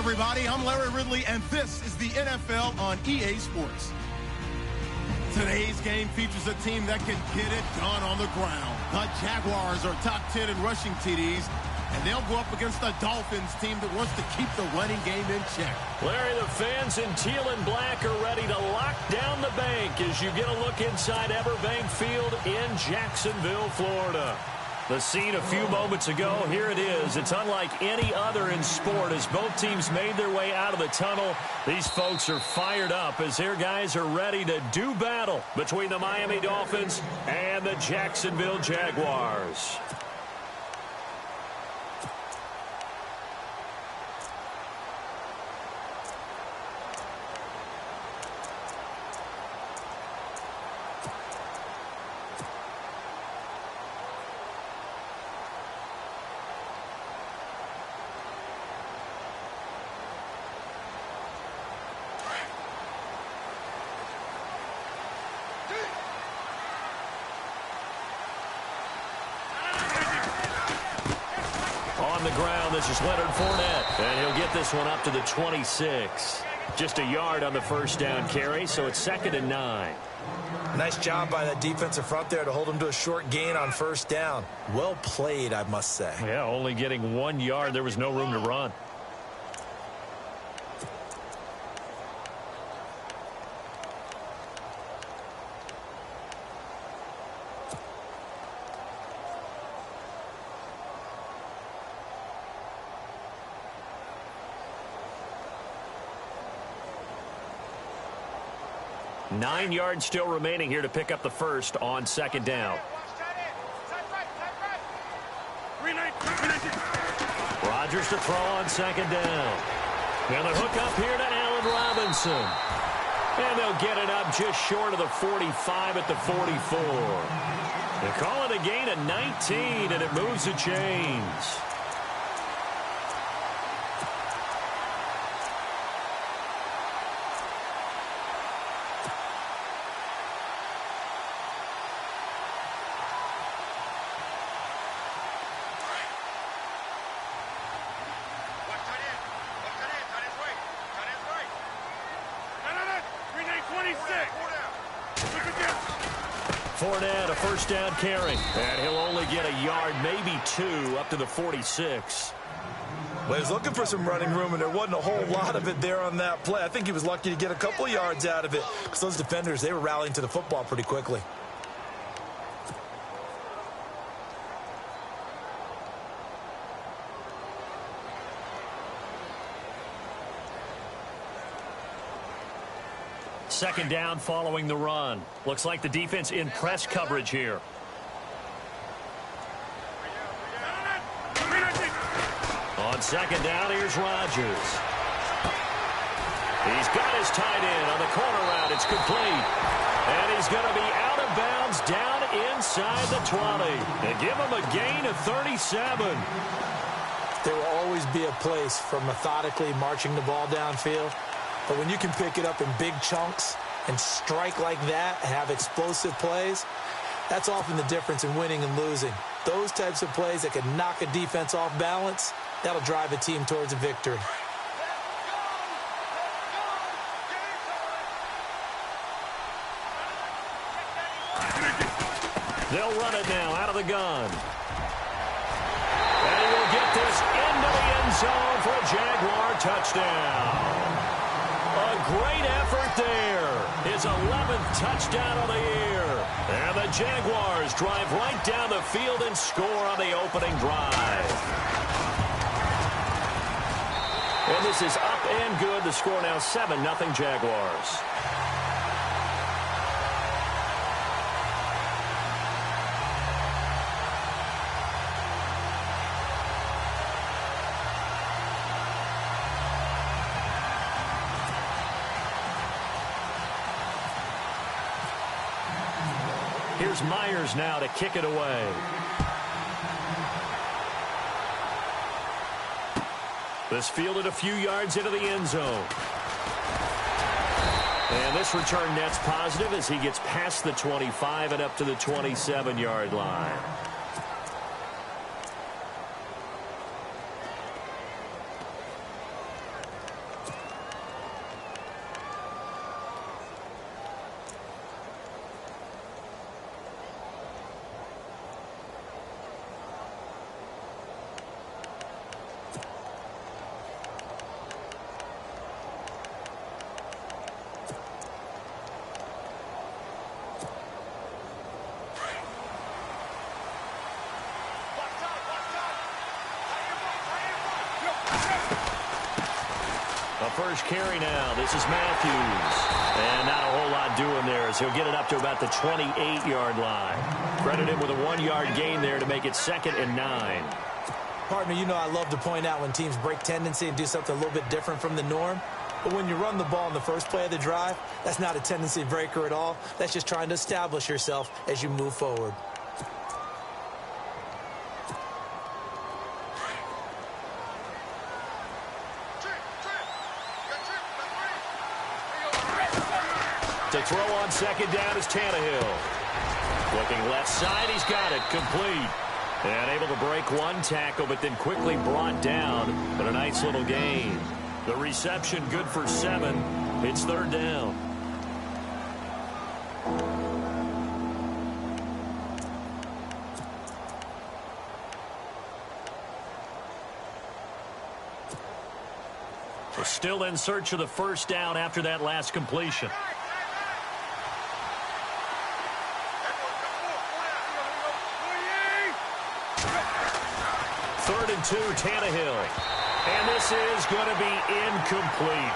everybody, I'm Larry Ridley, and this is the NFL on EA Sports. Today's game features a team that can get it done on the ground. The Jaguars are top 10 in rushing TDs, and they'll go up against the Dolphins team that wants to keep the running game in check. Larry, the fans in teal and black are ready to lock down the bank as you get a look inside Everbank Field in Jacksonville, Florida. The scene a few moments ago, here it is. It's unlike any other in sport as both teams made their way out of the tunnel. These folks are fired up as their guys are ready to do battle between the Miami Dolphins and the Jacksonville Jaguars. On the ground, this is Leonard Fournette, and he'll get this one up to the 26. Just a yard on the first down carry, so it's 2nd and 9. Nice job by that defensive front there to hold him to a short gain on first down. Well played, I must say. Yeah, only getting 1 yard. There was no room to run. Nine yards still remaining here to pick up the first on 2nd down. Rodgers to throw on 2nd down. Now the hook up here to Allen Robinson. And they'll get it up just short of the 45 at the 44. They call it a gain of 19, and it moves the chains. Fournette, a first down carry. And he'll only get a yard, maybe 2, up to the 46. Well, he was looking for some running room, and there wasn't a whole lot of it there on that play. I think he was lucky to get a couple of yards out of it because those defenders, they were rallying to the football pretty quickly. Second down following the run. Looks like the defense in press coverage here. On 2nd down, here's Rodgers. He's got his tight end on the corner route. It's complete. And he's going to be out of bounds down inside the 20. They give him a gain of 37. There will always be a place for methodically marching the ball downfield. But when you can pick it up in big chunks and strike like that, have explosive plays, that's often the difference in winning and losing. Those types of plays that can knock a defense off balance, that'll drive a team towards a victory. They'll run it now out of the gun. And he will get this into the end zone for a Jaguar touchdown. A great effort there. His 11th touchdown of the year. And the Jaguars drive right down the field and score on the opening drive. And this is up and good. The score now 7-0 Jaguars. Here's Myers now to kick it away. This fielded a few yards into the end zone. And this return net's positive as he gets past the 25 and up to the 27-yard line. first carry now. This is Matthews. And not a whole lot doing there as he'll get it up to about the 28-yard line. Credit him with a 1-yard gain there to make it 2nd and 9. Partner, you know I love to point out when teams break tendency and do something a little bit different from the norm. But when you run the ball in the first play of the drive, that's not a tendency breaker at all. That's just trying to establish yourself as you move forward. To throw on 2nd down is Tannehill. Looking left side, he's got it, complete. And able to break one tackle, but then quickly brought down. But a nice little gain. The reception good for 7. It's 3rd down. So still in search of the first down after that last completion. 3rd and 2, Tannehill. And this is going to be incomplete.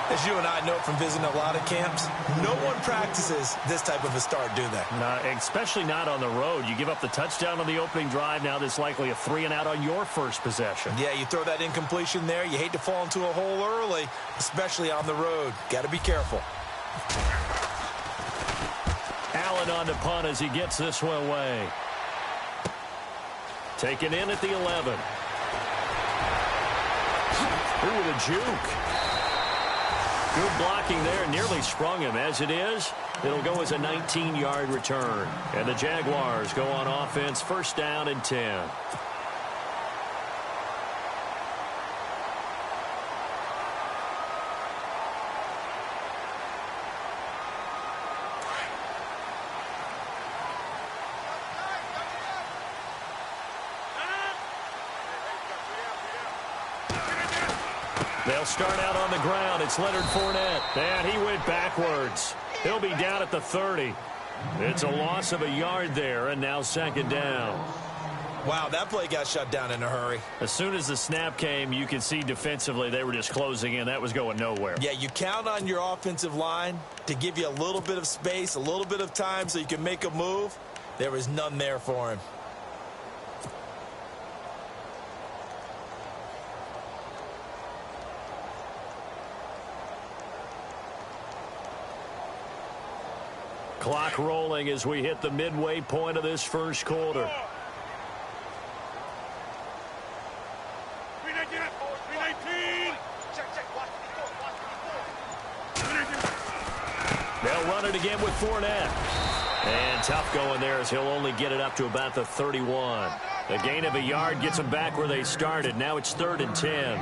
As you and I know from visiting a lot of camps, no one practices this type of a start, do they? No, especially not on the road. You give up the touchdown on the opening drive. Now there's likely a 3-and-out on your first possession. Yeah, you throw that incompletion there. You hate to fall into a hole early, especially on the road. Got to be careful. Allen on the punt as he gets this one away. Taken in at the 11. Through with a juke. Good blocking there. Nearly sprung him. As it is, it'll go as a 19-yard return. And the Jaguars go on offense, 1st down and 10. They'll start out on the ground. It's Leonard Fournette. And he went backwards. He'll be down at the 30. It's a loss of a yard there, and now 2nd down. Wow, that play got shut down in a hurry. As soon as the snap came, you could see defensively they were just closing in. That was going nowhere. Yeah, you count on your offensive line to give you a little bit of space, a little bit of time so you can make a move. There was none there for him. Clock rolling as we hit the midway point of this first quarter. They'll run it again with Fournette. And tough going there as he'll only get it up to about the 31. The gain of a yard gets them back where they started. Now it's 3rd and 10.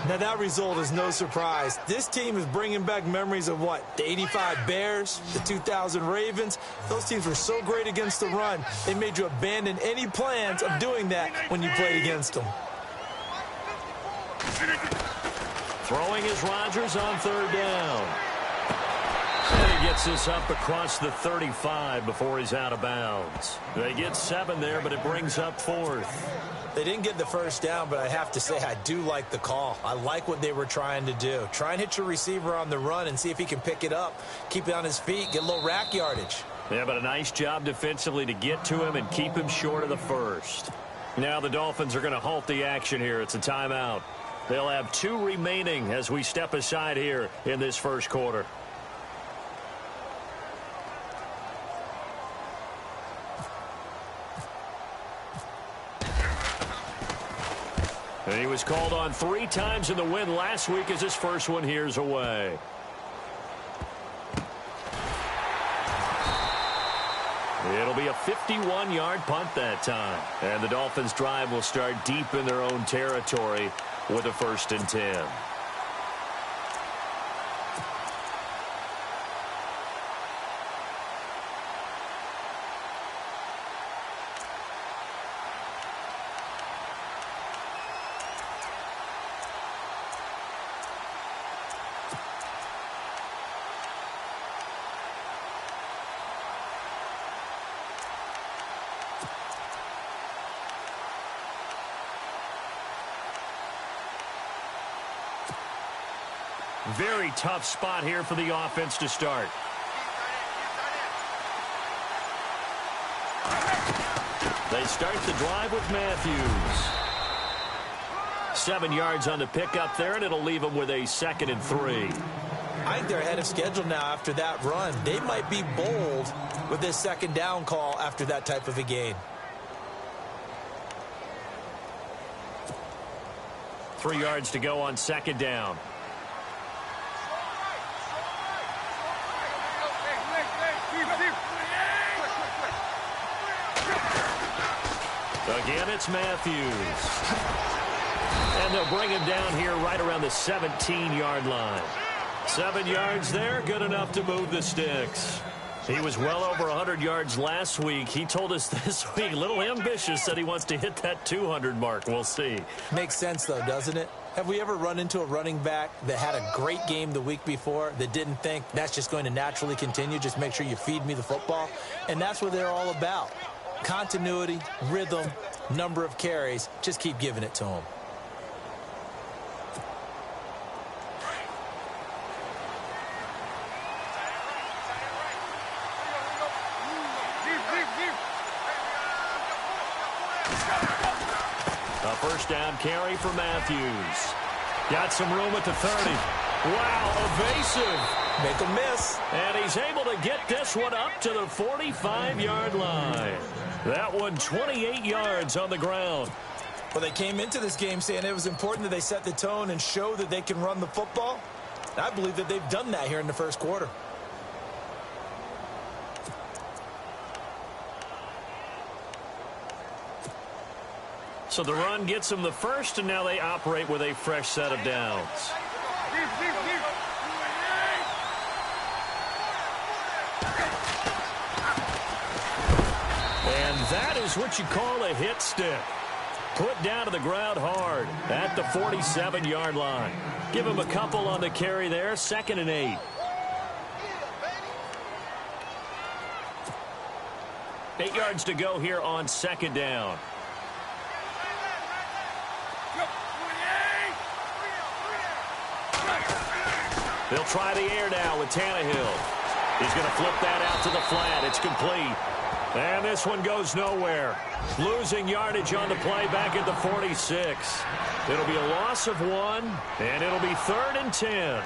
Now, that result is no surprise. This team is bringing back memories of what? The 85 Bears, the 2000 Ravens. Those teams were so great against the run, they made you abandon any plans of doing that when you played against them. Throwing is Rodgers on 3rd down. And he gets this up across the 35 before he's out of bounds. They get 7 there, but it brings up 4th. They didn't get the first down, but I have to say I do like the call. I like what they were trying to do. Try and hit your receiver on the run and see if he can pick it up, keep it on his feet, get a little rack yardage. Yeah, but a nice job defensively to get to him and keep him short of the first. Now the Dolphins are going to halt the action here. It's a timeout. They'll have 2 remaining as we step aside here in this first quarter. And he was called on 3 times in the win last week as his first one here's away. It'll be a 51-yard punt that time. And the Dolphins' drive will start deep in their own territory with a 1st and 10. Very tough spot here for the offense to start. They start the drive with Matthews. 7 yards on the pickup there, and it'll leave them with a 2nd and 3. I think they're ahead of schedule now after that run. They might be bold with this 2nd down call after that type of a gain. 3 yards to go on 2nd down. Again, it's Matthews. And they'll bring him down here right around the 17-yard line. 7 yards there, good enough to move the sticks. He was well over 100 yards last week. He told us this week, a little ambitious, that he wants to hit that 200 mark. We'll see. Makes sense, though, doesn't it? Have we ever run into a running back that had a great game the week before that didn't think that's just going to naturally continue? Just make sure you feed me the football. And that's what they're all about. Continuity, rhythm, number of carries. Just keep giving it to them. A first down carry for Matthews. Got some room at the 30. Wow, evasive. Make a miss. And he's able to get this one up to the 45-yard line. That one 28 yards on the ground. Well, they came into this game saying it was important that they set the tone and show that they can run the football. I believe that they've done that here in the first quarter. So the run gets them the first, and now they operate with a fresh set of downs. And that is what you call a hit stick. Put down to the ground hard at the 47-yard line. Give him a couple on the carry there, 2nd and 8. 8 yards to go here on 2nd down. They'll try the air now with Tannehill. He's going to flip that out to the flat. It's complete. And this one goes nowhere. Losing yardage on the play back at the 46. It'll be a loss of 1, and it'll be 3rd and 10.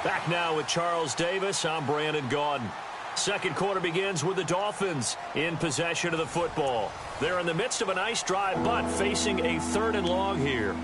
Back now with Charles Davis. I'm Brandon Gaudin. Second quarter begins with the Dolphins in possession of the football. They're in the midst of a nice drive, but facing a 3rd and long here.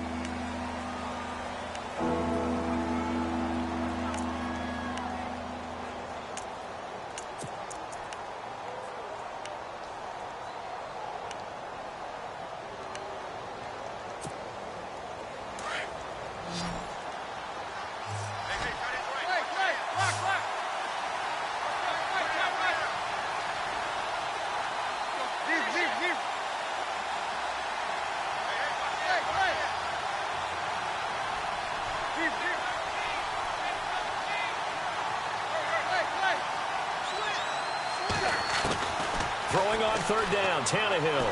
Throwing on 3rd down, Tannehill.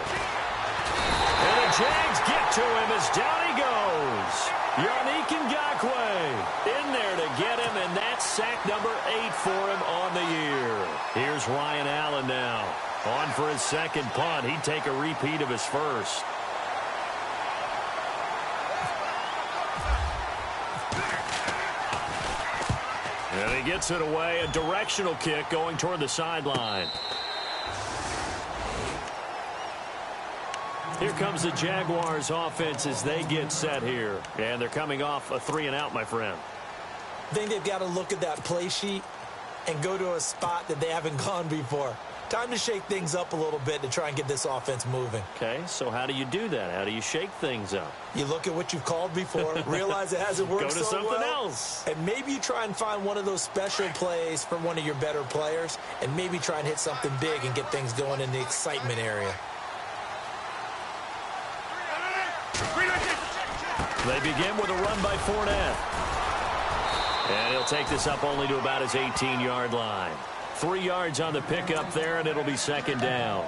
And the Jags get to him as down he goes. Yannick Ngakoue in there to get him, and that's sack number 8 for him on the year. Here's Ryan Allen now. On for his 2nd punt. He'd take a repeat of his first. And he gets it away. A directional kick going toward the sideline. Here comes the Jaguars offense as they get set here. And they're coming off a 3-and-out, my friend. I think they've got to look at that play sheet and go to a spot that they haven't gone before. Time to shake things up a little bit to try and get this offense moving. Okay, so how do you do that? How do you shake things up? You look at what you've called before, realize it hasn't worked so well. Go to something else. And maybe you try and find one of those special plays from one of your better players, and maybe try and hit something big and get things going in the excitement area. They begin with a run by Fournette. And he'll take this up only to about his 18-yard line. 3 yards on the pickup there, and it'll be second down.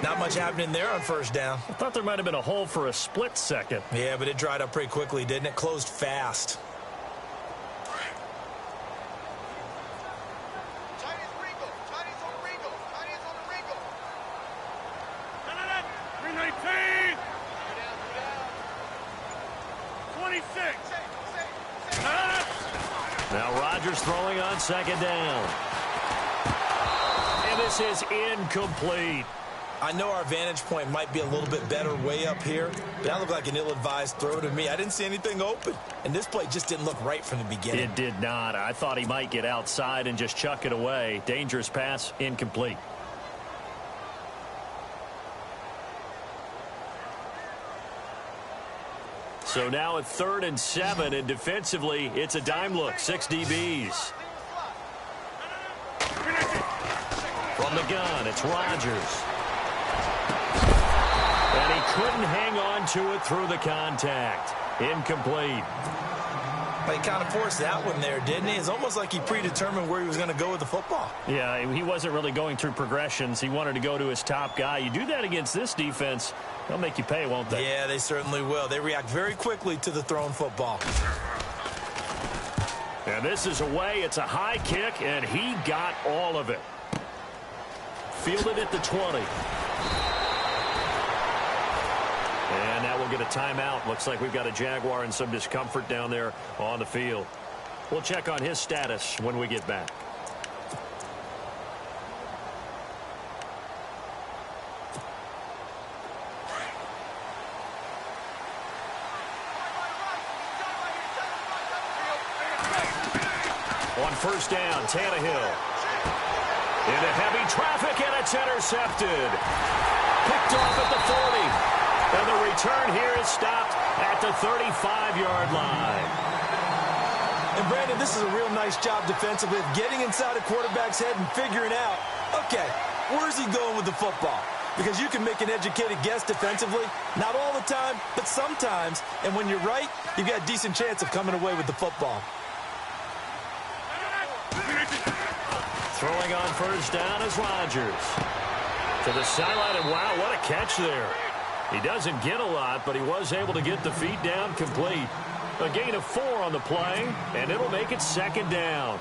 Not much happening there on first down. I thought there might have been a hole for a split second. Yeah, but it dried up pretty quickly, didn't it? Closed fast. Now Rodgers throwing on second down. And this is incomplete. I know our vantage point might be a little bit better way up here, but that looked like an ill-advised throw to me. I didn't see anything open, and this play just didn't look right from the beginning. It did not. I thought he might get outside and just chuck it away. Dangerous pass, incomplete. So now at 3rd and 7, and defensively, it's a dime look. 6 DBs. From the gun, it's Rodgers. And he couldn't hang on to it through the contact. Incomplete. But he kind of forced that one there, didn't he? It's almost like he predetermined where he was going to go with the football. Yeah, he wasn't really going through progressions. He wanted to go to his top guy. You do that against this defense, they'll make you pay, won't they? Yeah, they certainly will. They react very quickly to the thrown football. And this is away. It's a high kick, and he got all of it. Fielded at the 20. And now we'll get a timeout. Looks like we've got a Jaguar in some discomfort down there on the field. We'll check on his status when we get back. On first down, Tannehill. Into heavy traffic, and it's intercepted. Picked off at the 40. And the return here is stopped at the 35-yard line. And, Brandon, this is a real nice job defensively of getting inside a quarterback's head and figuring out, okay, where's he going with the football? Because you can make an educated guess defensively, not all the time, but sometimes. And when you're right, you've got a decent chance of coming away with the football. Throwing on first down is Rodgers. To the sideline, and wow, what a catch there. He doesn't get a lot, but he was able to get the feet down complete. A gain of 4 on the play, and it'll make it second down.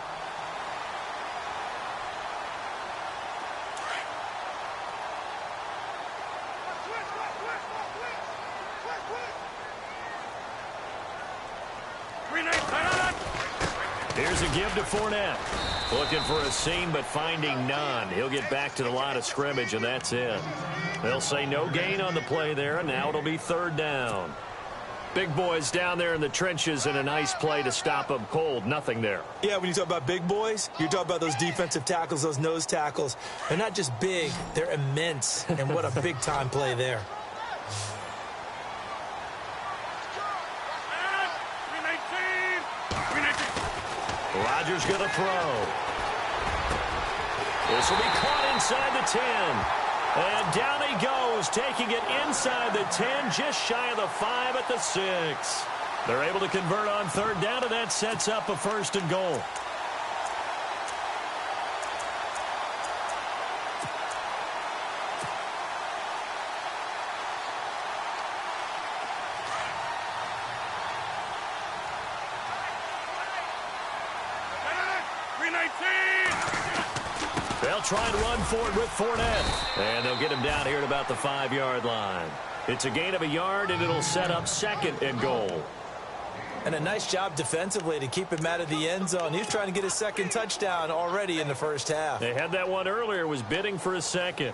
Here's a give to Fournette. Looking for a seam, but finding none. He'll get back to the line of scrimmage, and that's it. They'll say no gain on the play there, and now it'll be third down. Big boys down there in the trenches, and a nice play to stop them cold. Nothing there. Yeah, when you talk about big boys, you're talking about those defensive tackles, those nose tackles. They're not just big, they're immense. And what a big-time play there. Rodgers going to throw. This will be caught inside the 10. And down he goes, taking it inside the 10, just shy of the 5 at the 6. They're able to convert on third down, and that sets up a 1st and goal. They'll try and run for it with Fournette. And they'll get him down here at about the 5-yard line. It's a gain of a yard, and it'll set up 2nd and goal. And a nice job defensively to keep him out of the end zone. He was trying to get his 2nd touchdown already in the first half. They had that one earlier, was bidding for a 2nd.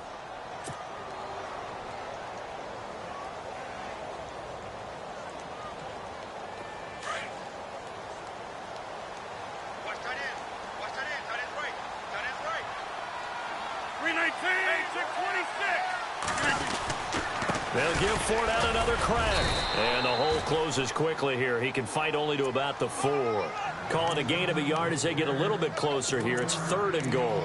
They'll give Fournette another crack. And the hole closes quickly here. He can fight only to about the 4. Calling a gain of a yard as they get a little bit closer here. It's 3rd and goal.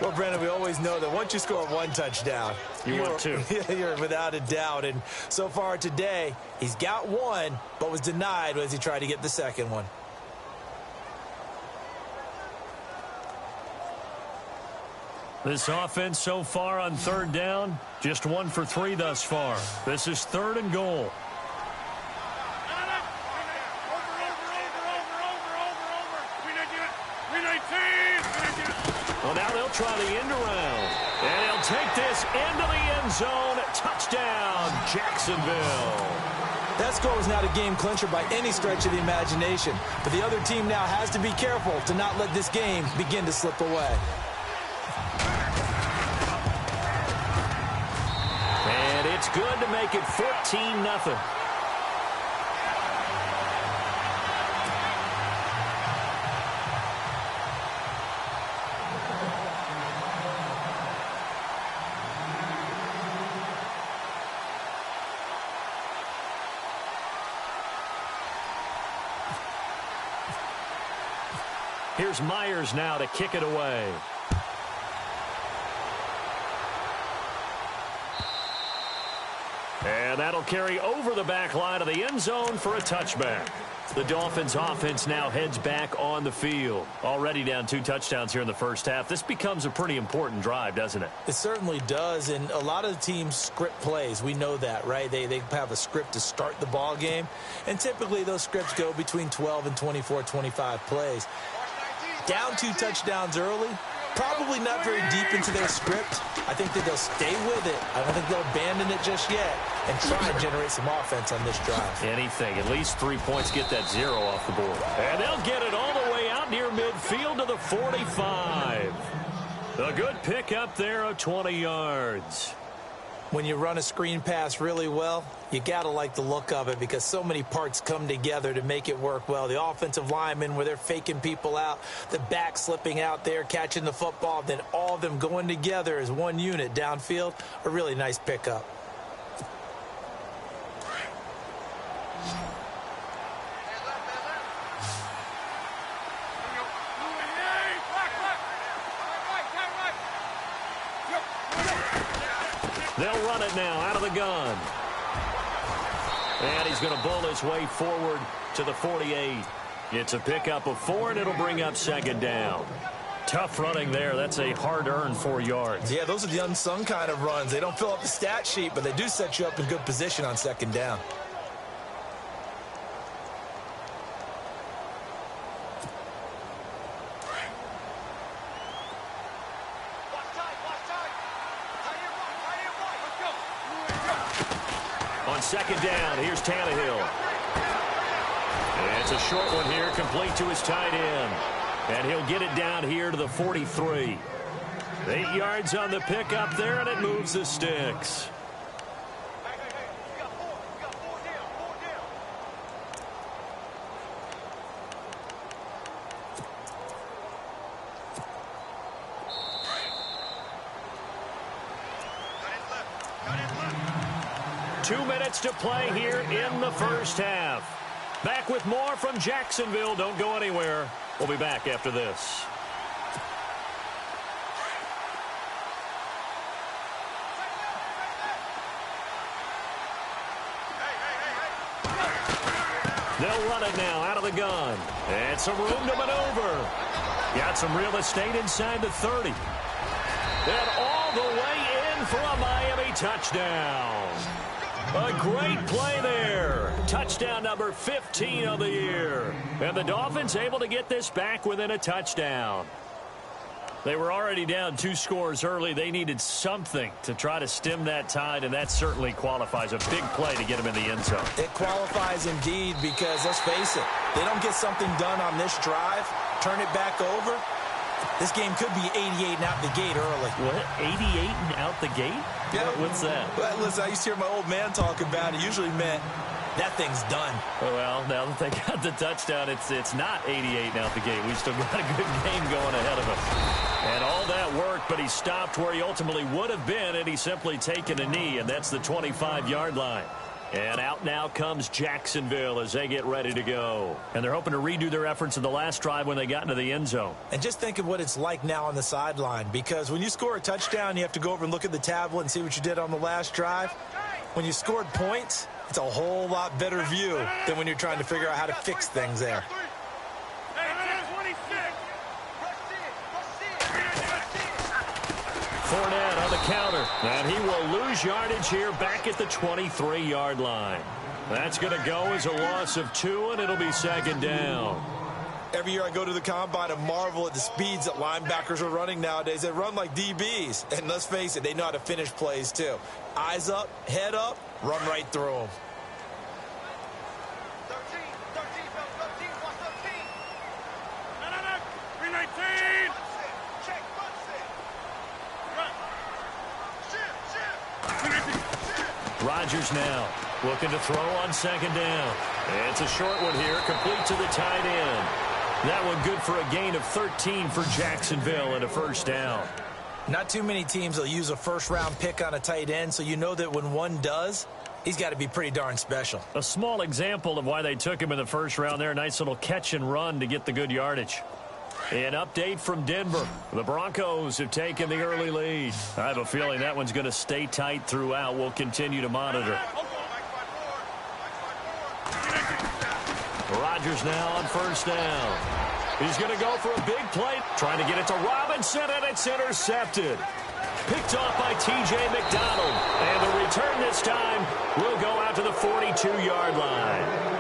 Well, Brandon, we always know that once you score 1 touchdown, you want 2. You're without a doubt. And so far today, he's got 1, but was denied as he tried to get the 2nd one. This offense so far on third down, just 1 for 3 thus far. This is 3rd and goal. Well, now they'll try the end around. And he'll take this into the end zone. Touchdown, Jacksonville. That score was not a game clincher by any stretch of the imagination. But the other team now has to be careful to not let this game begin to slip away. And it's good to make it 14-0. Here's Myers now to kick it away. And that'll carry over the back line of the end zone for a touchback. The Dolphins offense now heads back on the field. Already down 2 touchdowns here in the first half. This becomes a pretty important drive, doesn't it? It certainly does, and a lot of the teams script plays. We know that, right? They have a script to start the ball game, and typically those scripts go between 12 and 24, 25 plays. Down 2 touchdowns early, probably not very deep into their script. I think that they'll stay with it. I don't think they'll abandon it just yet and try and generate some offense on this drive. Anything. At least 3 points, get that 0 off the board. And they'll get it all the way out near midfield to the 45. A good pickup there of 20 yards. When you run a screen pass really well, you got to like the look of it because so many parts come together to make it work well. The offensive linemen, where they're faking people out, the back slipping out there, catching the football, then all of them going together as one unit downfield, a really nice pickup. They'll run it now out of the gun. And he's going to bull his way forward to the 48. It's a pickup of 4, and it'll bring up 2nd down. Tough running there. That's a hard-earned 4 yards. Yeah, those are the unsung kind of runs. They don't fill up the stat sheet, but they do set you up in good position on 2nd down. On 2nd down, here's Tannehill. And it's a short one here, complete to his tight end. And he'll get it down here to the 43. 8 yards on the pickup there, and it moves the sticks. Two minutes to play here in the first half. Back with more from Jacksonville. Don't go anywhere. We'll be back after this. They'll run it now out of the gun. And some room to maneuver. Got some real estate inside the 30. And all the way in for a Miami touchdown. A great play there. Touchdown number 15 of the year. And the Dolphins able to get this back within a touchdown. They were already down 2 scores early. They needed something to try to stem that tide, and that certainly qualifies. A big play to get them in the end zone. It qualifies indeed because, let's face it, they don't get something done on this drive, turn it back over, this game could be 88 and out the gate early. What? 88 and out the gate? Yeah. What's that? Well, listen, I used to hear my old man talk about it. Usually meant that thing's done. Well, now that they got the touchdown, it's not 88 and out the gate. We still got a good game going ahead of us. And all that worked, but he stopped where he ultimately would have been, and he's simply taken a knee, and that's the 25-yard line. And out now comes Jacksonville as they get ready to go. And they're hoping to redo their efforts in the last drive when they got into the end zone. And just think of what it's like now on the sideline, because when you score a touchdown, you have to go over and look at the tablet and see what you did on the last drive. When you scored points, it's a whole lot better view than when you're trying to figure out how to fix things there. Fournette on the counter, and he will lose yardage here back at the 23-yard line. That's going to go as a loss of 2, and it'll be second down. Every year I go to the combine and marvel at the speeds that linebackers are running nowadays. They run like DBs. And let's face it, they know how to finish plays too. Eyes up, head up, run right through them. 13, watch 13. No. 319. Check, shift. Rodgers now looking to throw on second down. It's a short one here, complete to the tight end. That one good for a gain of 13 for Jacksonville and a first down. Not too many teams will use a first-round pick on a tight end, so you know that when one does, he's got to be pretty darn special. A small example of why they took him in the first round there. Nice little catch and run to get the good yardage. An update from Denver. The Broncos have taken the early lead. I have a feeling that one's going to stay tight throughout. We'll continue to monitor. Rodgers now on first down. He's going to go for a big play. Trying to get it to Robinson, and it's intercepted. Picked off by T.J. McDonald. And the return this time will go out to the 42-yard line.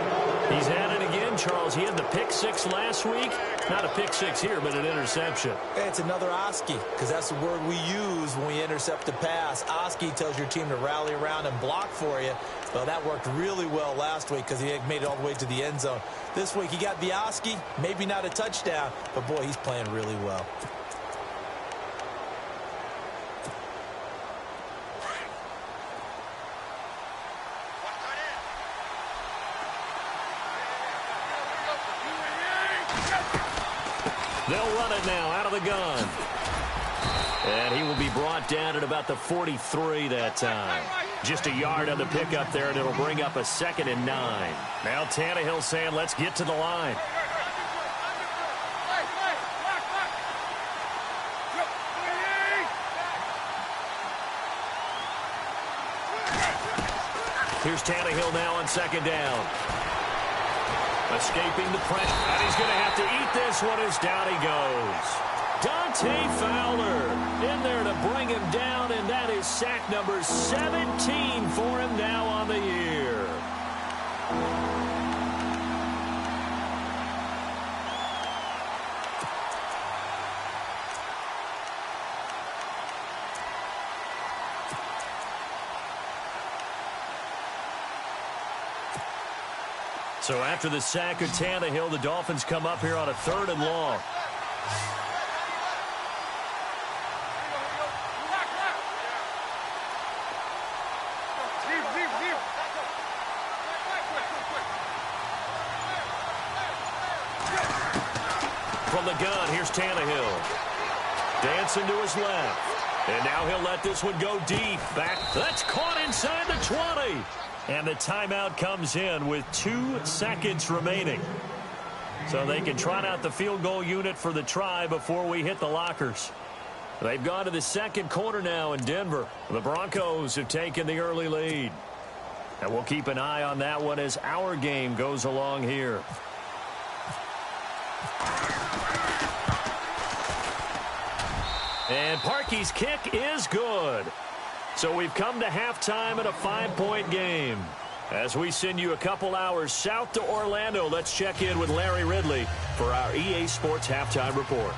He's at it again, Charles. He had the pick six last week. Not a pick six here, but an interception. It's another Oski, because that's the word we use when we intercept a pass. Oski tells your team to rally around and block for you. Well, that worked really well last week because he made it all the way to the end zone. This week he got the Oski, maybe not a touchdown, but boy, he's playing really well. They'll run it now out of the gun. And he will be brought down at about the 43 that time. Just a yard on the pickup there, and it'll bring up a 2nd and 9. Now Tannehill saying, let's get to the line. Here's Tannehill now on second down. Escaping the pressure. And he's going to have to eat this one as down he goes. Dante Fowler in there to bring him down, and that is sack number 17 for him now on the year. So after the sack of Tannehill, the Dolphins come up here on a 3rd and long. From the gun, here's Tannehill. Dancing to his left. And now he'll let this one go deep. Back. That's caught inside the 20. And the timeout comes in with 2 seconds remaining. So they can trot out the field goal unit for the try before we hit the lockers. They've gone to the second quarter now in Denver. The Broncos have taken the early lead. And we'll keep an eye on that one as our game goes along here. And Parkey's kick is good. So we've come to halftime in a 5-point game. As we send you a couple hours south to Orlando, let's check in with Larry Ridley for our EA Sports Halftime Report.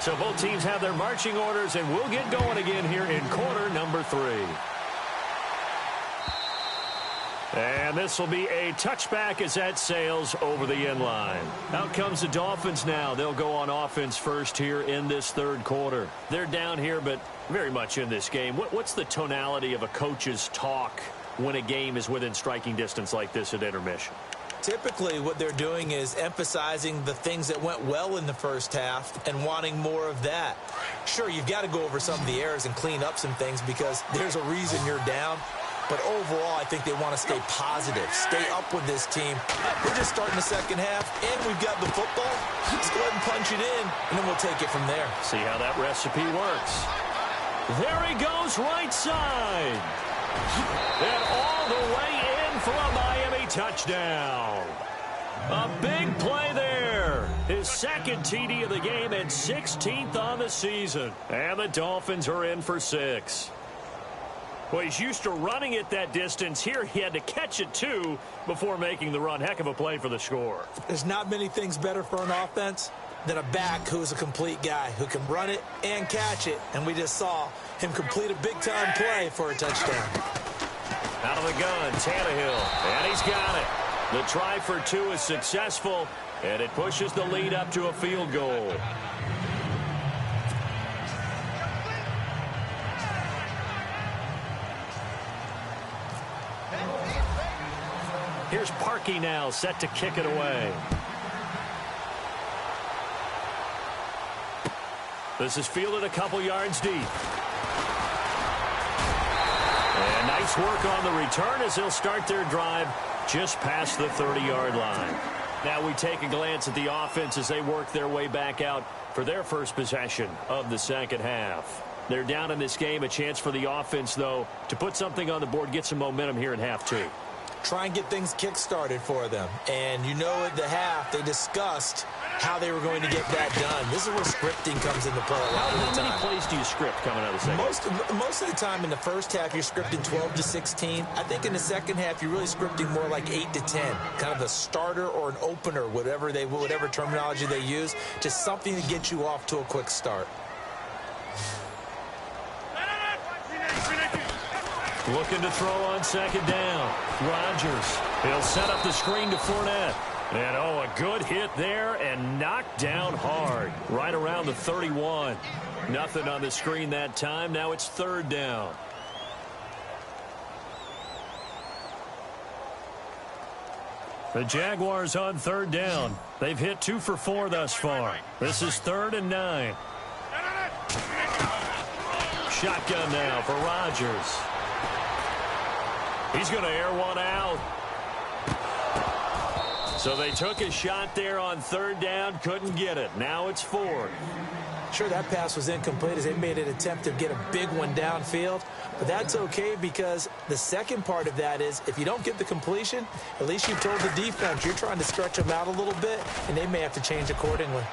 So both teams have their marching orders, and we'll get going again here in quarter number 3. And this will be a touchback as that sails over the end line. Out comes the Dolphins now. They'll go on offense first here in this 3rd quarter. They're down here, but very much in this game. What's the tonality of a coach's talk when a game is within striking distance like this at intermission? Typically, what they're doing is emphasizing the things that went well in the first half and wanting more of that. Sure, you've got to go over some of the errors and clean up some things because there's a reason you're down. But overall, I think they want to stay positive, stay up with this team. We're just starting the second half, and we've got the football. Let's go ahead and punch it in, and then we'll take it from there. See how that recipe works. There he goes, right side. And all the way in for a Miami touchdown. A big play there. His second TD of the game and 16th on the season. And the Dolphins are in for 6. Well, he's used to running it that distance. Here he had to catch it, too, before making the run. Heck of a play for the score. There's not many things better for an offense than a back who's a complete guy who can run it and catch it. And we just saw him complete a big-time play for a touchdown. Out of the gun, Tannehill, and he's got it. The try for 2 is successful, and it pushes the lead up to a field goal. Here's Parkey now, set to kick it away. This is fielded a couple yards deep. And nice work on the return as they'll start their drive just past the 30-yard line. Now we take a glance at the offense as they work their way back out for their first possession of the second half. They're down in this game. A chance for the offense, though, to put something on the board, get some momentum here in half 2. Try and get things kick-started for them. And you know at the half, they discussed how they were going to get that done. This is where scripting comes into play a lot of the time. How many plays do you script coming out of the second? Most of the time in the first half, you're scripting 12 to 16. I think in the second half, you're really scripting more like 8 to 10. Kind of a starter or an opener, whatever terminology they use. Just something to get you off to a quick start. Looking to throw on second down. Rodgers. He'll set up the screen to Fournette. And, oh, a good hit there and knocked down hard. Right around the 31. Nothing on the screen that time. Now it's third down. The Jaguars on third down. They've hit 2 for 4 thus far. This is 3rd and 9. Shotgun now for Rodgers. He's going to air one out. So they took a shot there on third down, couldn't get it. Now it's 4th. Sure, that pass was incomplete as they made an attempt to get a big one downfield. But that's okay because the second part of that is if you don't get the completion, at least you've told the defense you're trying to stretch them out a little bit, and they may have to change accordingly.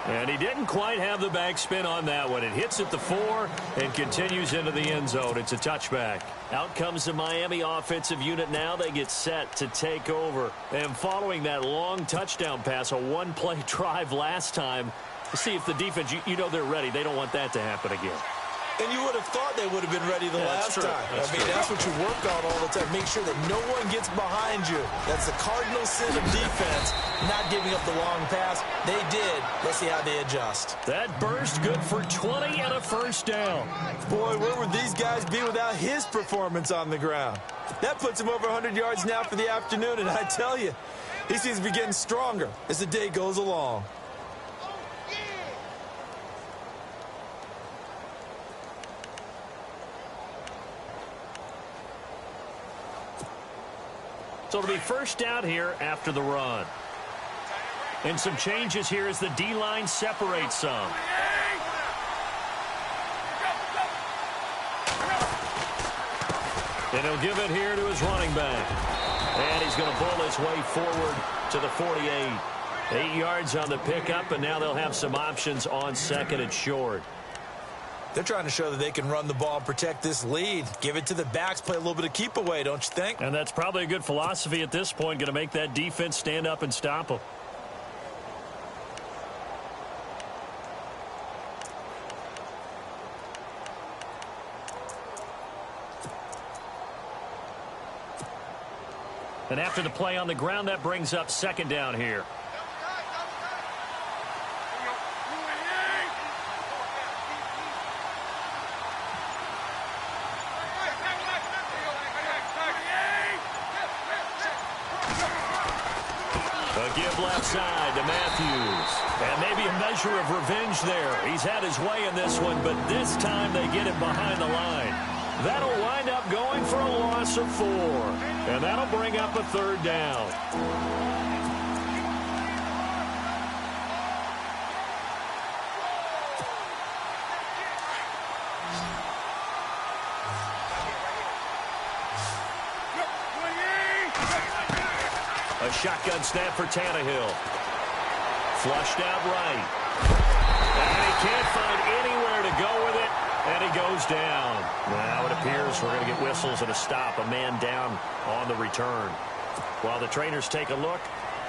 And he didn't quite have the backspin on that one. It hits at the 4 and continues into the end zone. It's a touchback. Out comes the Miami offensive unit now. They get set to take over. And following that long touchdown pass, a one-play drive last time, to see if the defense, you know they're ready. They don't want that to happen again. And you would have thought they would have been ready the last time. That's what you work on all the time. Make sure that no one gets behind you. That's the cardinal sin of defense, not giving up the long pass. They did. Let's see how they adjust. That burst good for 20 and a first down. Boy, where would these guys be without his performance on the ground? That puts him over 100 yards now for the afternoon, and I tell you, he seems to be getting stronger as the day goes along. So it'll be first down here after the run. And some changes here as the D-line separates some. And he'll give it here to his running back. And he's going to pull his way forward to the 48. 8 yards on the pickup, and now they'll have some options on second and short. They're trying to show that they can run the ball and protect this lead. Give it to the backs, play a little bit of keep away, don't you think? And that's probably a good philosophy at this point, going to make that defense stand up and stop them. And after the play on the ground, that brings up second down here. Give left side to Matthews. And maybe a measure of revenge there. He's had his way in this one, but this time they get him behind the line. That'll wind up going for a loss of 4. And that'll bring up a third down. A shotgun snap for Tannehill. Flushed out right. And he can't find anywhere to go with it, and he goes down. Now it appears we're going to get whistles and a stop. A man down on the return. While the trainers take a look,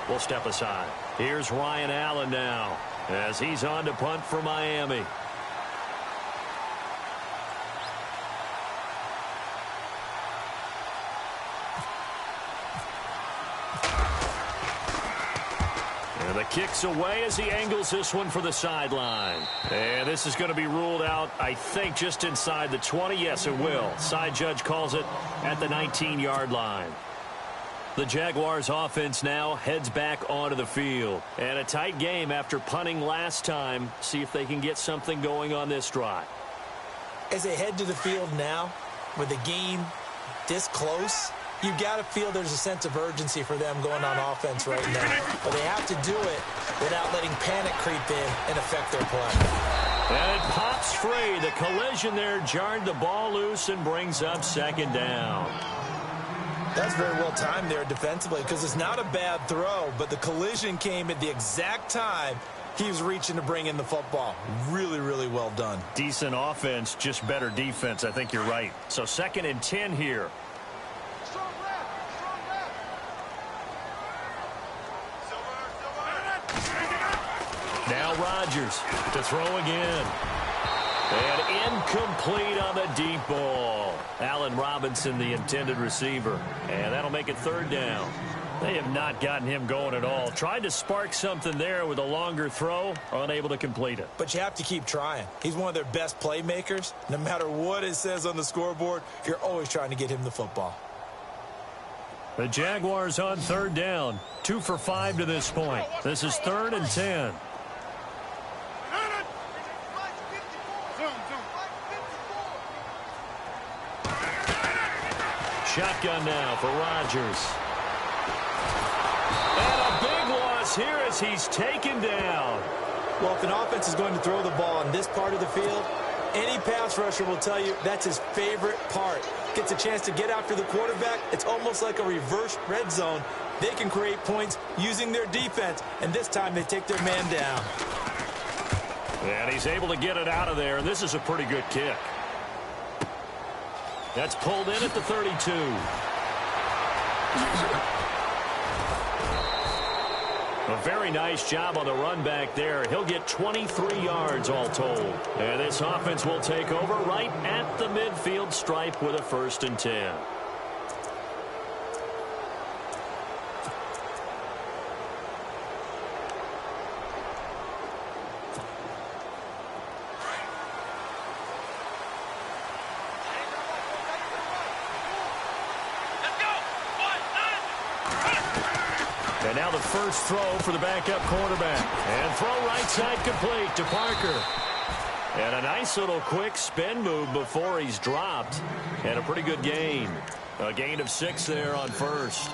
we'll step aside. Here's Ryan Allen now as he's on to punt for Miami. And the kick's away as he angles this one for the sideline. And this is going to be ruled out, I think, just inside the 20. Yes, it will. Side judge calls it at the 19-yard line. The Jaguars offense now heads back onto the field. And a tight game after punting last time. See if they can get something going on this drive. As they head to the field now, with the game this close, you've got to feel there's a sense of urgency for them going on offense right now. But they have to do it without letting panic creep in and affect their play. And it pops free. The collision there jarred the ball loose and brings up second down. That's very well timed there defensively because it's not a bad throw, but the collision came at the exact time he was reaching to bring in the football. Really, really well done. Decent offense, just better defense. I think you're right. So 2nd and 10 here. Now Rodgers to throw again. And incomplete on the deep ball. Allen Robinson, the intended receiver. And that'll make it 3rd down. They have not gotten him going at all. Tried to spark something there with a longer throw. Unable to complete it. But you have to keep trying. He's one of their best playmakers. No matter what it says on the scoreboard, you're always trying to get him the football. The Jaguars on 3rd down. 2 for 5 to this point. This is 3rd and 10. Shotgun now for Rodgers. And a big loss here as he's taken down. Well, if an offense is going to throw the ball in this part of the field, any pass rusher will tell you that's his favorite part. Gets a chance to get after the quarterback. It's almost like a reverse red zone. They can create points using their defense, and this time they take their man down. And he's able to get it out of there, and this is a pretty good kick. That's pulled in at the 32. A very nice job on the run back there. He'll get 23 yards all told. And this offense will take over right at the midfield stripe with a 1st and 10. And now the first throw for the backup quarterback. And throw right side complete to Parker. And a nice little quick spin move before he's dropped. And a pretty good gain. A gain of 6 there on 1st.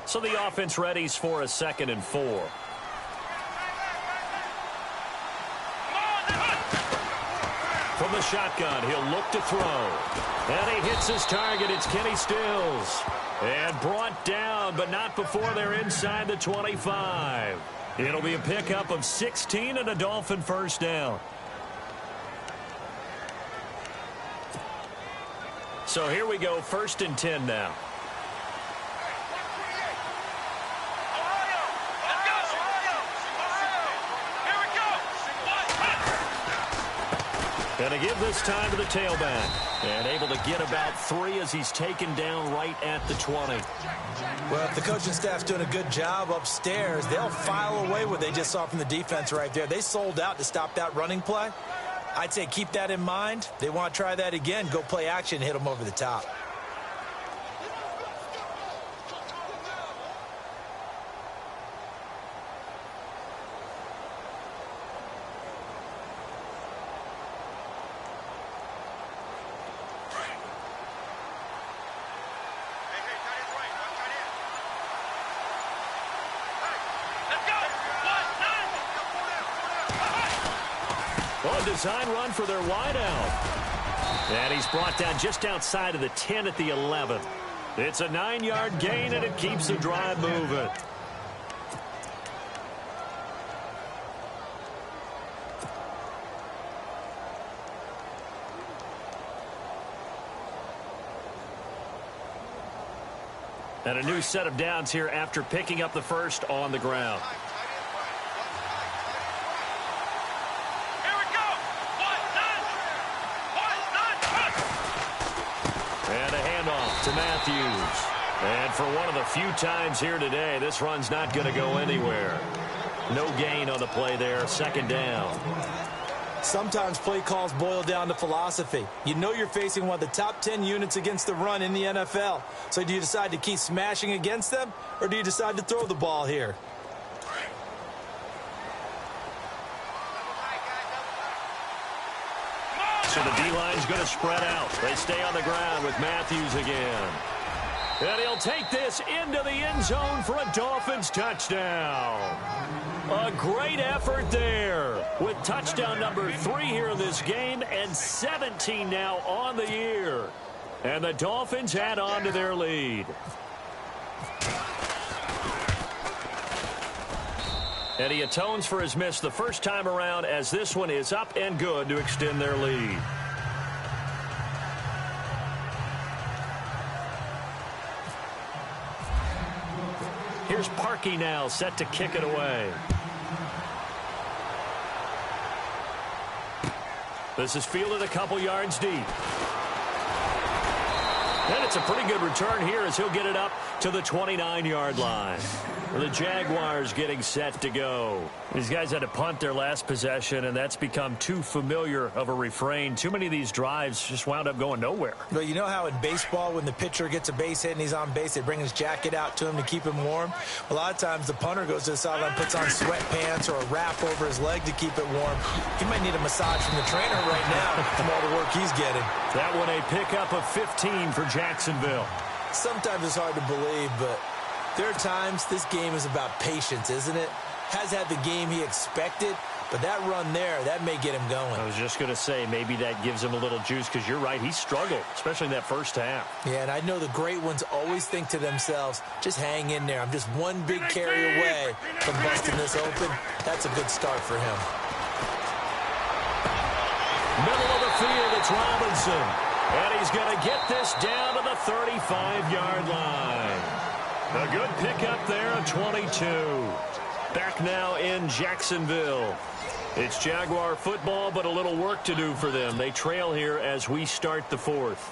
So the offense readies for a 2nd and 4. From the shotgun, he'll look to throw. And he hits his target. It's Kenny Stills. And brought down, but not before they're inside the 25. It'll be a pickup of 16 and a Dolphin 1st down. So here we go, 1st and 10 now. And to give this time to the tailback. And able to get about 3 as he's taken down right at the 20. Well, if the coaching staff's doing a good job upstairs, they'll file away what they just saw from the defense right there. They sold out to stop that running play. I'd say keep that in mind. They want to try that again, go play action, hit them over the top. A design run for their wideout. And he's brought down just outside of the 10 at the 11. It's a 9-yard gain, and it keeps the drive moving. And a new set of downs here after picking up the first on the ground. Here we go. And a handoff to Matthews. And for one of the few times here today, this run's not going to go anywhere. No gain on the play there, second down. Sometimes play calls boil down to philosophy. You know you're facing one of the top 10 units against the run in the NFL. So do you decide to keep smashing against them, or do you decide to throw the ball here? So the D-line's going to spread out. They stay on the ground with Matthews again. And he'll take this into the end zone for a Dolphins touchdown. A great effort there with touchdown number 3 here in this game and 17 now on the year. And the Dolphins add on to their lead. And he atones for his miss the first time around as this one is up and good to extend their lead. Here's Parkey now set to kick it away. This is fielded a couple yards deep. And it's a pretty good return here as he'll get it up to the 29-yard line. The Jaguars getting set to go. These guys had to punt their last possession, and that's become too familiar of a refrain. Too many of these drives just wound up going nowhere. But you know how in baseball, when the pitcher gets a base hit and he's on base, they bring his jacket out to him to keep him warm? A lot of times the punter goes to the sideline, puts on sweatpants or a wrap over his leg to keep it warm. He might need a massage from the trainer right now from all the work he's getting. That one a pickup of 15 for Jacksonville. Sometimes it's hard to believe, but there are times this game is about patience, isn't it? Has had the game he expected, but that run there, that may get him going. I was just going to say, maybe that gives him a little juice, because you're right, he struggled, especially in that first half. Yeah, and I know the great ones always think to themselves, just hang in there. I'm just one big carry away from busting this open. That's a good start for him. Middle of the field, it's Robinson. And he's going to get this down to the 35-yard line. A good pickup there of 22. Back now in Jacksonville. It's Jaguar football, but a little work to do for them. They trail here as we start the fourth.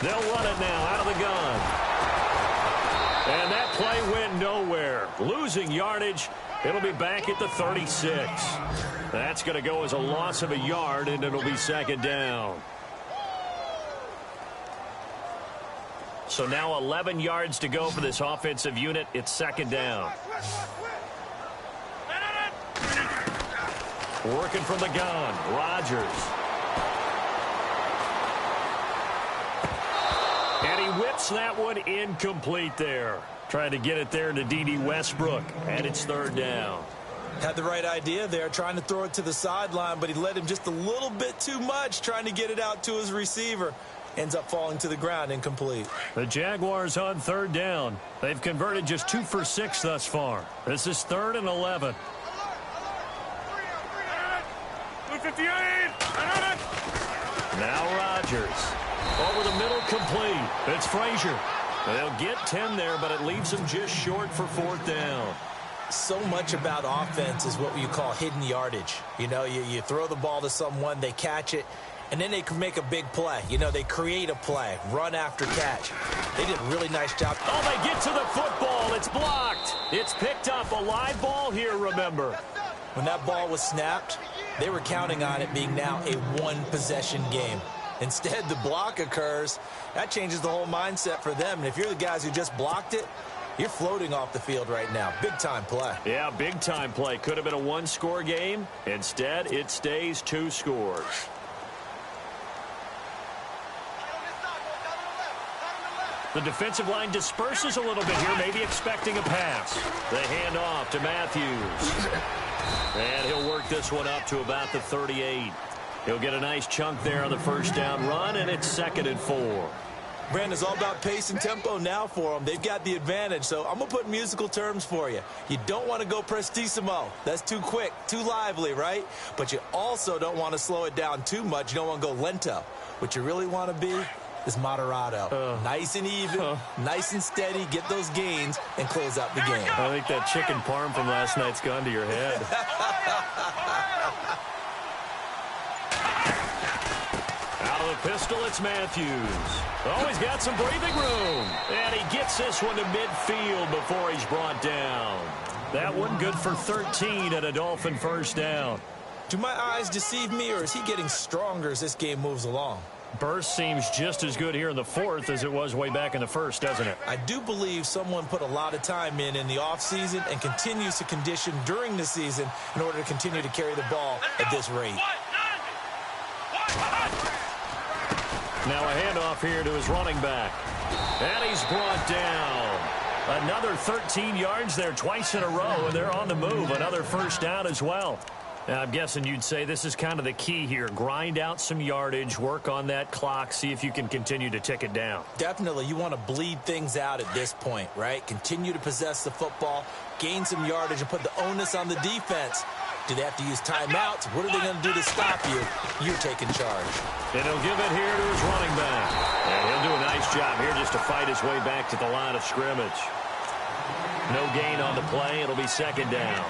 They'll run it now out of the gun. And that play went nowhere. Losing yardage. It'll be back at the 36. That's going to go as a loss of a yard, and it'll be second down. So now 11 yards to go for this offensive unit. It's second down. Working from the gun. Rodgers. And he whips that one incomplete there. Trying to get it there to D.D. Westbrook. And it's third down. Had the right idea there, trying to throw it to the sideline, but he led him just a little bit too much, trying to get it out to his receiver. Ends up falling to the ground, incomplete. The Jaguars on third down. They've converted just 2 for 6 thus far. This is 3rd and 11. Now Rodgers. Over the middle, complete. It's Frazier. They'll get 10 there, but it leaves them just short for 4th down. So much about offense is what you call hidden yardage. You know, you throw the ball to someone, they catch it, and then they can make a big play. You know, they create a play, run after catch. They did a really nice job. Oh, they get to the football. It's blocked. It's picked up. A live ball here, remember. When that ball was snapped, they were counting on it being now a one-possession game. Instead, the block occurs. That changes the whole mindset for them. And if you're the guys who just blocked it, You're floating off the field right now. Big-time play. Yeah, big-time play. Could have been a one-score game. Instead, it stays 2 scores. The defensive line disperses a little bit here, maybe expecting a pass. The handoff to Matthews. And he'll work this one up to about the 38. He'll get a nice chunk there on the first down run, and it's 2nd and 4. Brandon, it's all about pace and tempo now for them. They've got the advantage, so I'm going to put musical terms for you. You don't want to go prestissimo. That's too quick, too lively, right? But you also don't want to slow it down too much. You don't want to go lento. What you really want to be is moderato. Nice and even, nice and steady, get those gains, and close out the game. I think that chicken parm from last night's gone to your head. Out of the pistol, it's Matthews. Oh, he's got some breathing room. And he gets this one to midfield before he's brought down. That one good for 13 at a Dolphin first down. Do my eyes deceive me, or is he getting stronger as this game moves along? Burst seems just as good here in the 4th as it was way back in the 1st, doesn't it? I do believe someone put a lot of time in the offseason and continues to condition during the season in order to continue to carry the ball at this rate. Now a handoff here to his running back. And he's brought down. Another 13 yards there twice in a row, and they're on the move. Another first down as well. Now, I'm guessing you'd say this is kind of the key here. Grind out some yardage, work on that clock, see if you can continue to tick it down. Definitely. You want to bleed things out at this point, right? Continue to possess the football, gain some yardage, and put the onus on the defense. Do they have to use timeouts? What are they going to do to stop you? You're taking charge. And he'll give it here to his running back. And he'll do a nice job here just to fight his way back to the line of scrimmage. No gain on the play. It'll be 2nd down.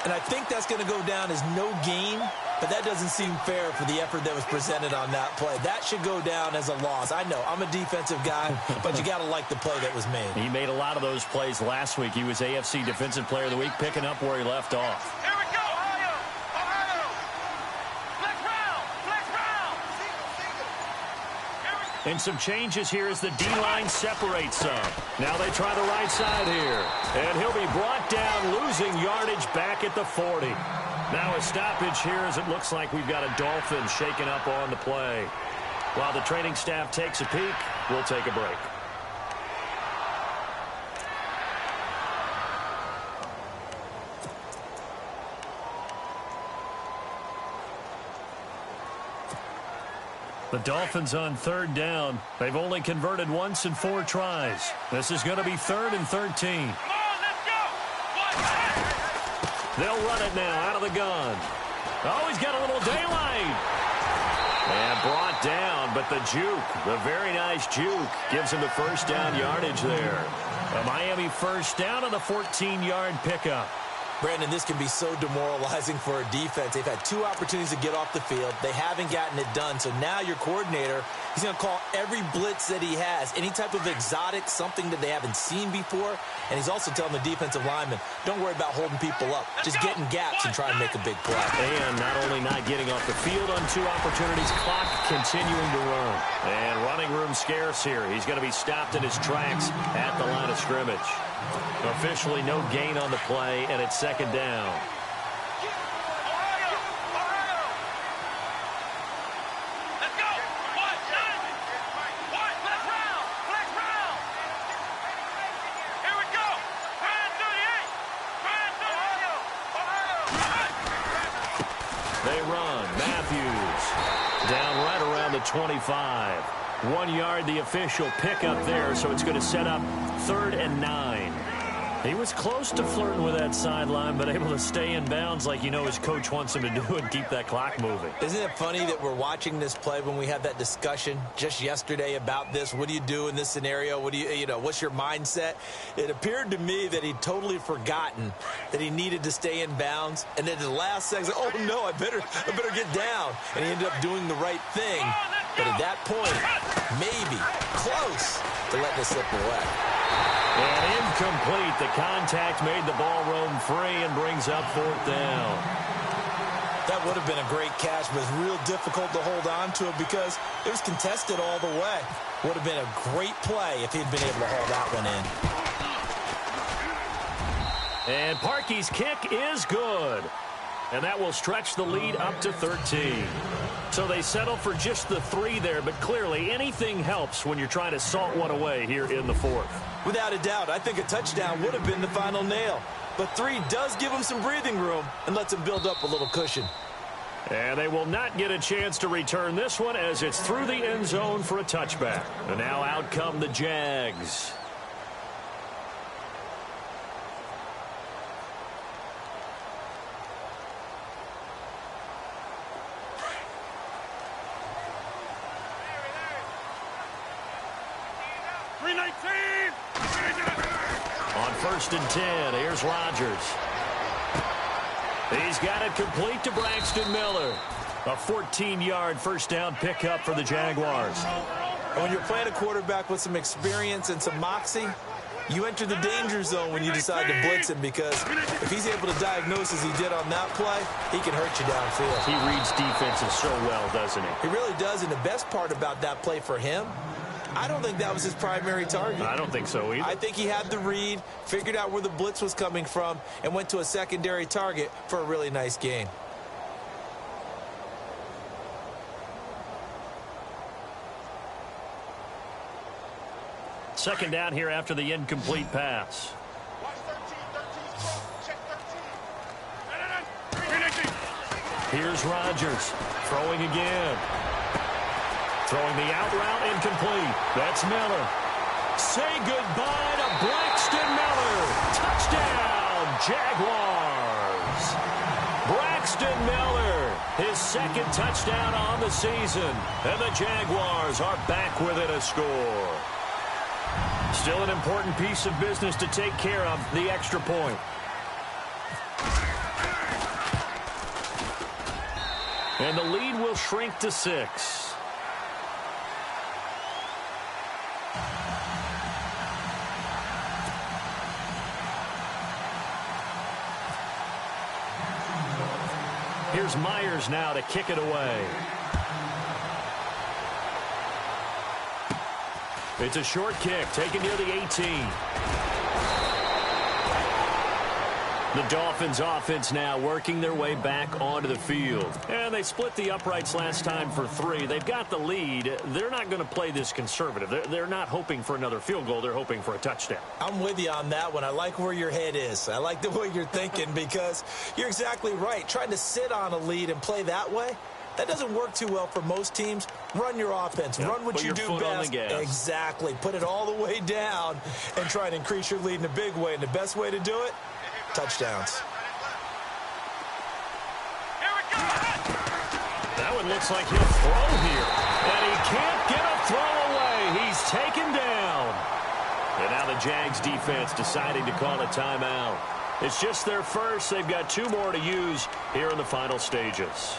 And I think that's going to go down as no gain, but that doesn't seem fair for the effort that was presented on that play. That should go down as a loss. I know, I'm a defensive guy, but you got to like the play that was made. He made a lot of those plays last week. He was AFC Defensive Player of the Week, picking up where he left off. Here we go, Ohio! Ohio! Flex round! Flex round! And some changes here as the D-line separates some. Now they try the right side here. And he'll be brought down, losing yardage back at the 40. Now a stoppage here as it looks like we've got a Dolphin shaken up on the play. While the training staff takes a peek, we'll take a break. The Dolphins on 3rd down. They've only converted once in 4 tries. This is going to be 3rd and 13. Come on, let's go! They'll run it now out of the gun. Oh, he's got a little daylight. And brought down, but the juke, the very nice juke, gives him the first down yardage there. A Miami first down on the 14-yard pickup. Brandon, this can be so demoralizing for a defense. They've had 2 opportunities to get off the field. They haven't gotten it done. So now your coordinator, he's going to call every blitz that he has, any type of exotic, something that they haven't seen before. And he's also telling the defensive lineman, don't worry about holding people up. Just get in gaps and try and make a big play. And not only not getting off the field on 2 opportunities, clock continuing to run. And running room scarce here. He's going to be stopped in his tracks at the line of scrimmage. Officially no gain on the play, and it's 2nd down. Ohio! Ohio! Let's go! What? Flex round! Flex round! Here we go! Grind 38! Grind 38! Ohio! They run. Matthews down right around the 25. 1 yard, the official pickup there, so it's going to set up 3rd and 9. He was close to flirting with that sideline, but able to stay in bounds like you know his coach wants him to do and keep that clock moving. Isn't it funny that we're watching this play when we had that discussion just yesterday about this? What do you do in this scenario? What do you know, what's your mindset? It appeared to me that he'd totally forgotten that he needed to stay in bounds. And then the last second, oh no, I better get down. And he ended up doing the right thing. But at that point, maybe close to letting it slip away. And incomplete. The contact made the ball roam free and brings up 4th down. That would have been a great catch, but it's real difficult to hold on to it because it was contested all the way. Would have been a great play if he'd been able to hold that one in. And Parkey's kick is good. And that will stretch the lead up to 13. So they settle for just the 3 there, but clearly anything helps when you're trying to salt one away here in the 4th. Without a doubt, I think a touchdown would have been the final nail. But 3 does give them some breathing room and lets them build up a little cushion. And they will not get a chance to return this one as it's through the end zone for a touchback. And now out come the Jags. On 1st and 10, here's Rodgers. He's got it complete to Braxton Miller. A 14-yard first down pickup for the Jaguars. And when you're playing a quarterback with some experience and some moxie, you enter the danger zone when you decide to blitz him, because if he's able to diagnose as he did on that play, he can hurt you downfield. He reads defenses so well, doesn't he? He really does, and the best part about that play for him, I don't think that was his primary target. I don't think so either. I think he had the read, figured out where the blitz was coming from, and went to a secondary target for a really nice gain. Second down here after the incomplete pass. Here's Rodgers throwing again. Throwing the out route incomplete. That's Miller. Say goodbye to Braxton Miller. Touchdown, Jaguars. Braxton Miller, his 2nd touchdown on the season. And the Jaguars are back within a score. Still an important piece of business to take care of, the extra point. And the lead will shrink to 6. Here's Myers now to kick it away. It's a short kick taken near the 18. The Dolphins offense now working their way back onto the field. And they split the uprights last time for 3. They've got the lead. They're not going to play this conservative. They're not hoping for another field goal. They're hoping for a touchdown. I'm with you on that one. I like where your head is. I like the way you're thinking, because you're exactly right. Trying to sit on a lead and play that way, that doesn't work too well for most teams. Run your offense. Yep. Run what you do best. Exactly. Put it all the way down and try and increase your lead in a big way. And the best way to do it, touchdowns. That one looks like he'll throw here. And he can't get a throw away. He's taken down. And now the Jags defense deciding to call a timeout. It's just their first. They've got 2 more to use here in the final stages.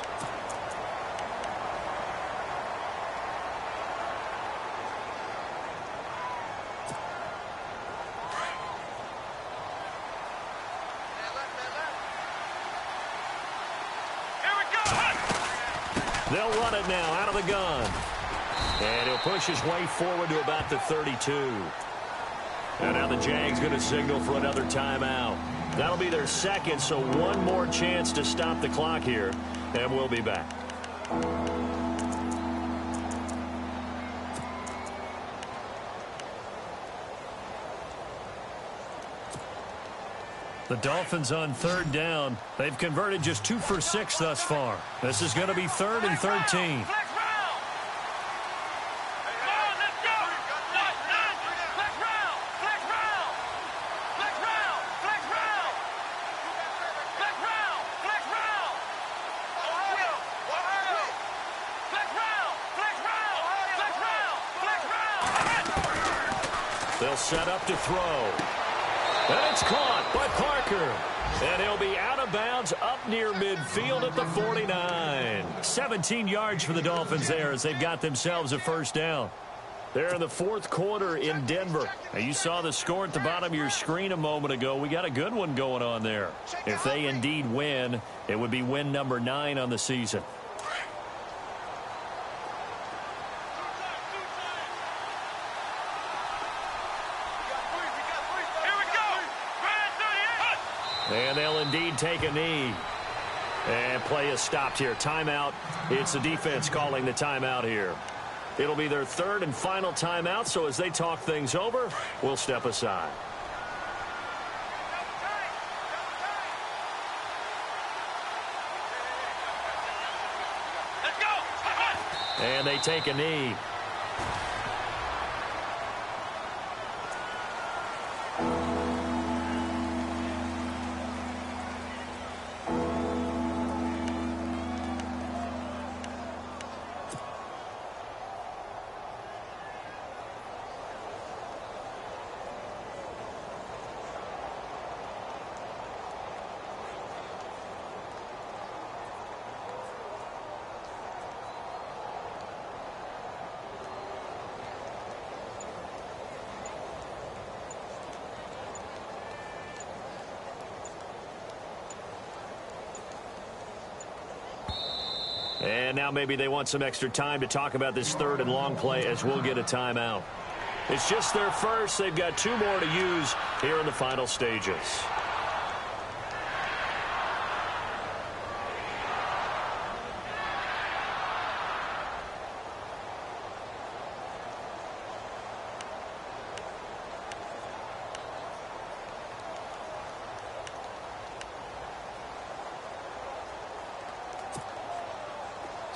They'll run it now out of the gun. And he'll push his way forward to about the 32. And now the Jags going to signal for another timeout. That'll be their 2nd, so 1 more chance to stop the clock here. And we'll be back. The Dolphins on 3rd down. They've converted just 2 for 6 thus far. This is going to be 3rd and 13. They'll set up to throw. And it's caught by Parker. And he'll be out of bounds up near midfield at the 49. 17 yards for the Dolphins there as they've got themselves a first down. They're in the 4th quarter in Denver. Now, you saw the score at the bottom of your screen a moment ago. We got a good one going on there. If they indeed win, it would be win number 9 on the season. And they'll indeed take a knee. And play is stopped here. Timeout. It's the defense calling the timeout here. It'll be their third and final timeout, so as they talk things over, we'll step aside. Let's go. And they take a knee. And now maybe they want some extra time to talk about this third and long play as we'll get a timeout. It's just their first. They've got 2 more to use here in the final stages.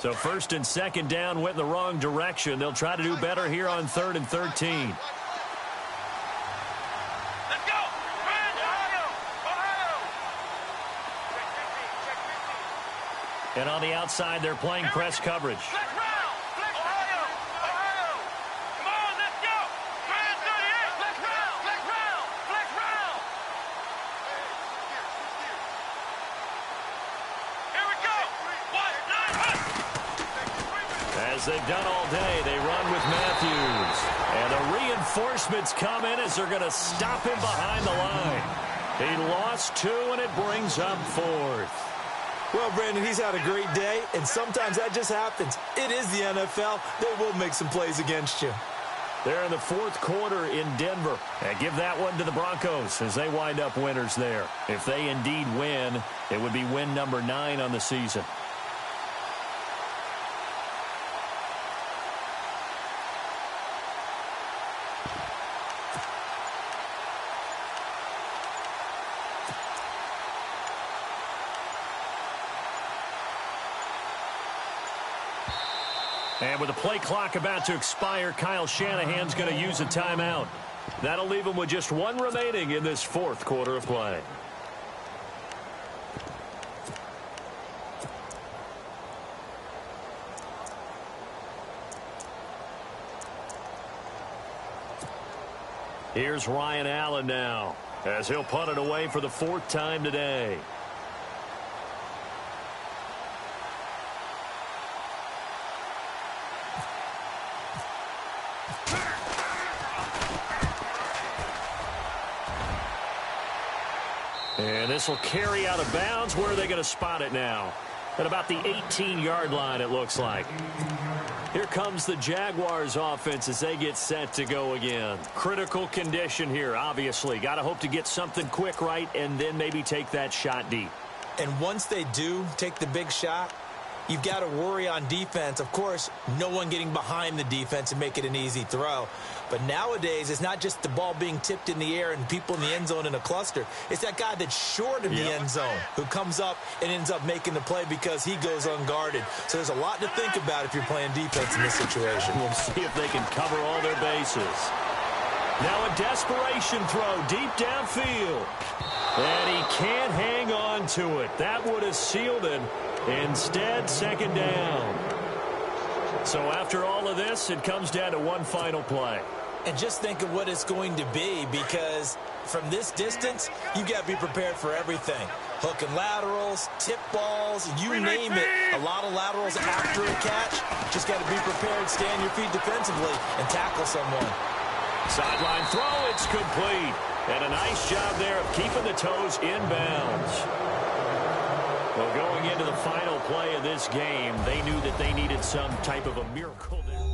So first and second down went in the wrong direction. They'll try to do better here on 3rd and 13. Let's go. Ohio. And on the outside, they're playing press coverage. Flex round. Ohio. Come on, let's go. Grand 38. Flex round. Flex round. Here we go. 1, 9, 1. As they've done all day, they run with Matthews. And the reinforcements come in as they're going to stop him behind the line. He lost 2, and it brings up 4th. Well, Brandon, he's had a great day, and sometimes that just happens. It is the NFL. They will make some plays against you. They're in the 4th quarter in Denver. And give that one to the Broncos as they wind up winners there. If they indeed win, it would be win number 9 on the season. And with the play clock about to expire, Kyle Shanahan's going to use a timeout. That'll leave him with just 1 remaining in this 4th quarter of play. Here's Ryan Allen now, as he'll punt it away for the 4th time today. And this will carry out of bounds. Where are they going to spot it now? At about the 18-yard line, it looks like. Here comes the Jaguars offense as they get set to go again. Critical condition here, obviously. Got to hope to get something quick right and then maybe take that shot deep. And once they do take the big shot, you've got to worry on defense. Of course, no one getting behind the defense and make it an easy throw. But nowadays, it's not just the ball being tipped in the air and people in the end zone in a cluster. It's that guy that's short of the end zone who comes up and ends up making the play because he goes unguarded. So there's a lot to think about if you're playing defense in this situation. We'll see if they can cover all their bases. Now a desperation throw deep downfield. And he can't hang on to it. That would have sealed it. Instead, second down. So after all of this, it comes down to one final play. And just think of what it's going to be, because from this distance, you've got to be prepared for everything. Hook and laterals, tip balls, you name it. A lot of laterals after a catch. Just got to be prepared, stay on your feet defensively, and tackle someone. Sideline throw, it's complete. And a nice job there of keeping the toes in bounds. Well, going into the final play of this game, they knew that they needed some type of a miracle there.